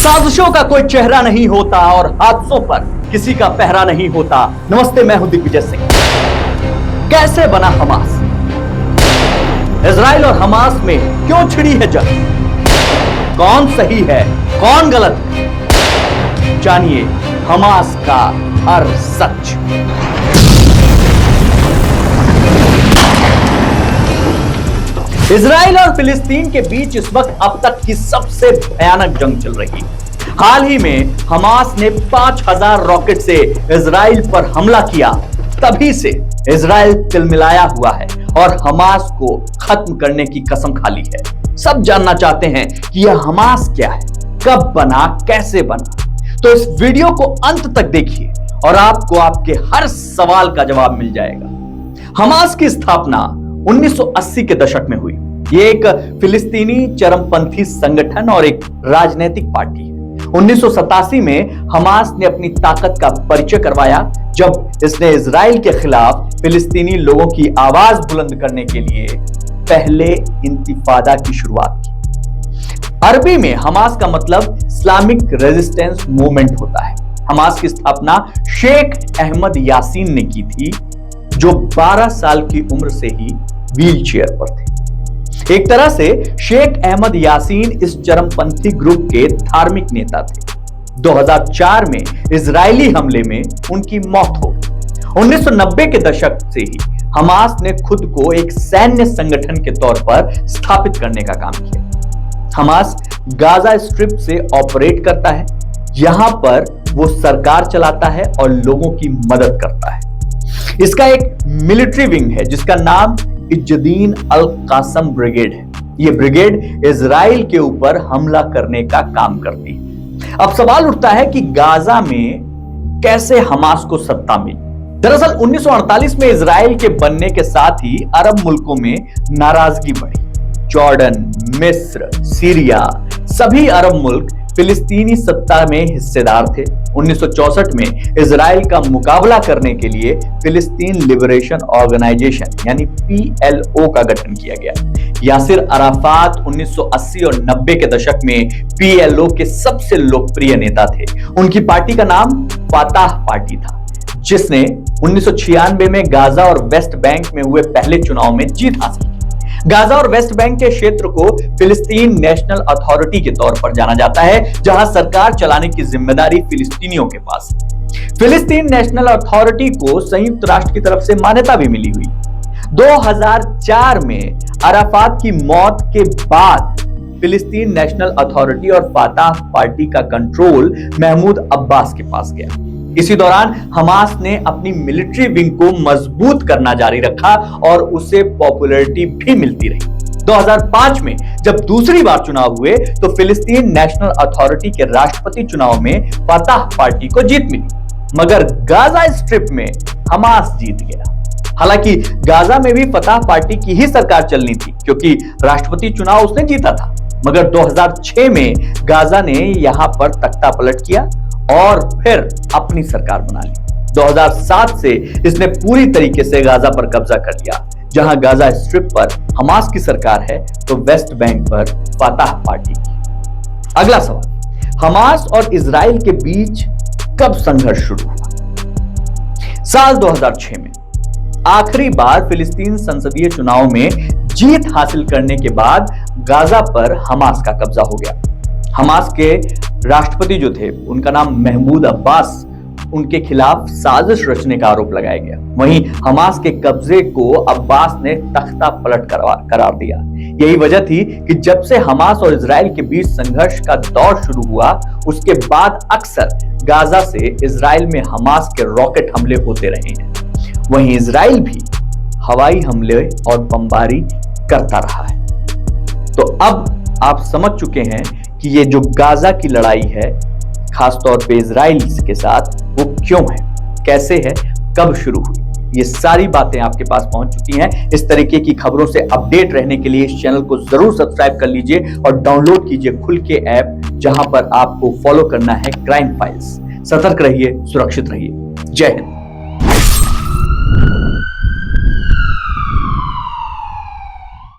साजिशों का कोई चेहरा नहीं होता और हादसों पर किसी का पहरा नहीं होता। नमस्ते, मैं हूं दिग्विजय सिंह। कैसे बना हमास? इजराइल और हमास में क्यों छिड़ी है जंग? कौन सही है, कौन गलत है? जानिए हमास का हर सच। इजराइल और फिलिस्तीन के बीच इस वक्त अब तक की सबसे भयानक जंग चल रही है। हाल ही में हमास ने 5000 रॉकेट से इजराइल पर हमला किया। तभी से इजराइल तिलमिलाया हुआ है और हमास को खत्म करने की कसम खा ली है। सब जानना चाहते हैं कि यह हमास क्या है, कब बना, कैसे बना। तो इस वीडियो को अंत तक देखिए और आपको आपके हर सवाल का जवाब मिल जाएगा। हमास की स्थापना 1980 के दशक में हुई। ये एक फिलिस्तीनी चरमपंथी संगठन और एक राजनीतिक पार्टी है। 1987 में हमास ने अपनी ताकत का परिचय करवाया जब इसने इजराइल के खिलाफ फिलिस्तीनी लोगों की आवाज बुलंद करने के लिए पहले इंतिफादा की शुरुआत की। अरबी में हमास का मतलब इस्लामिक रेजिस्टेंस मूवमेंट होता है। हमास की स्थापना शेख अहमद यासीन ने की थी, जो 12 साल की उम्र से ही व्हील चेयर पर थे। एक तरह से शेख अहमद यासीन इस चरमपंथी ग्रुप के धार्मिक नेता थे। 2004 में इजरायली हमले में उनकी मौत हो गई। 1990 के दशक से ही हमास ने खुद को एक सैन्य संगठन के तौर पर स्थापित करने का काम किया। हमास गाजा स्ट्रिप से ऑपरेट करता है। यहां पर वो सरकार चलाता है और लोगों की मदद करता है। इसका एक मिलिट्री विंग है जिसका नाम इज्जुद्दीन अल कासम ब्रिगेड है। यह ब्रिगेड इजराइल के ऊपर हमला करने का काम करती है। अब सवाल उठता है कि गाजा में कैसे हमास को सत्ता मिली? दरअसल 1948 में इजराइल के बनने के साथ ही अरब मुल्कों में नाराजगी बढ़ी। जॉर्डन, मिस्र, सीरिया, सभी अरब मुल्क फिलिस्तीनी सत्ता में हिस्सेदार थे। 1964 में इजराइल का मुकाबला करने के लिए फिलिस्तीन लिबरेशन ऑर्गेनाइजेशन यानी PLO का गठन किया गया। यासिर अराफात 1980 और 90 के दशक में PLO के सबसे लोकप्रिय नेता थे। उनकी पार्टी का नाम फाताह पार्टी था, जिसने 1996 में गाजा और वेस्ट बैंक में हुए पहले चुनाव में जीत हासिल की। गाजा और वेस्ट बैंक के क्षेत्र को फिलिस्तीन नेशनल अथॉरिटी के तौर पर जाना जाता है, जहां सरकार चलाने की जिम्मेदारी फिलिस्तीनियों के पास है। फिलिस्तीन नेशनल अथॉरिटी को संयुक्त राष्ट्र की तरफ से मान्यता भी मिली हुई। 2004 में अराफात की मौत के बाद फिलिस्तीन नेशनल अथॉरिटी और फाताह पार्टी का कंट्रोल महमूद अब्बास के पास गया। इसी दौरान हमास ने अपनी मिलिट्री विंग को मजबूत करना जारी रखा और उसे पॉपुलैरिटी भी मिलती रही। 2005 में जब दूसरी बार चुनाव हुए तो फिलिस्तीन नेशनल अथॉरिटी के राष्ट्रपति चुनाव में फताह पार्टी को जीत मिली, मगर गाजा स्ट्रिप में हमास जीत गया। हालांकि गाजा में भी फताह पार्टी की ही सरकार चलनी थी क्योंकि राष्ट्रपति चुनाव उसने जीता था, मगर 2006 में गाजा ने यहां पर तख्ता पलट किया और फिर अपनी सरकार बना ली। 2007 से इसने पूरी तरीके से गाजा पर कब्जा कर लिया। जहां गाजा स्ट्रिप पर हमास की सरकार है तो वेस्ट बैंक पर फाताह पार्टी की। अगला सवाल, हमास और इजराइल के बीच कब संघर्ष शुरू हुआ? साल 2006 में आखिरी बार फिलिस्तीन संसदीय चुनाव में जीत हासिल करने के बाद गाजा पर हमास का कब्जा हो गया। हमास के राष्ट्रपति जो थे उनका नाम महमूद अब्बास, उनके खिलाफ साजिश रचने का आरोप लगाया गया। वहीं हमास के कब्जे को अब्बास ने तख्ता पलट करार दिया। यही वजह थी कि जब से हमास और इजराइल के बीच संघर्ष का दौर शुरू हुआ, उसके बाद अक्सर गाजा से इजराइल में हमास के रॉकेट हमले होते रहे हैं। वहीं इजराइल भी हवाई हमले और बमबारी करता रहा है। तो अब आप समझ चुके हैं कि ये जो गाजा की लड़ाई है, खासतौर पे इजराइल के साथ, वो क्यों है, कैसे है, कब शुरू हुई। ये सारी बातें आपके पास पहुंच चुकी हैं। इस तरीके की खबरों से अपडेट रहने के लिए इस चैनल को जरूर सब्सक्राइब कर लीजिए और डाउनलोड कीजिए खुल के ऐप, जहां पर आपको फॉलो करना है क्राइम फाइल्स। सतर्क रहिए, सुरक्षित रहिए। जय हिंद।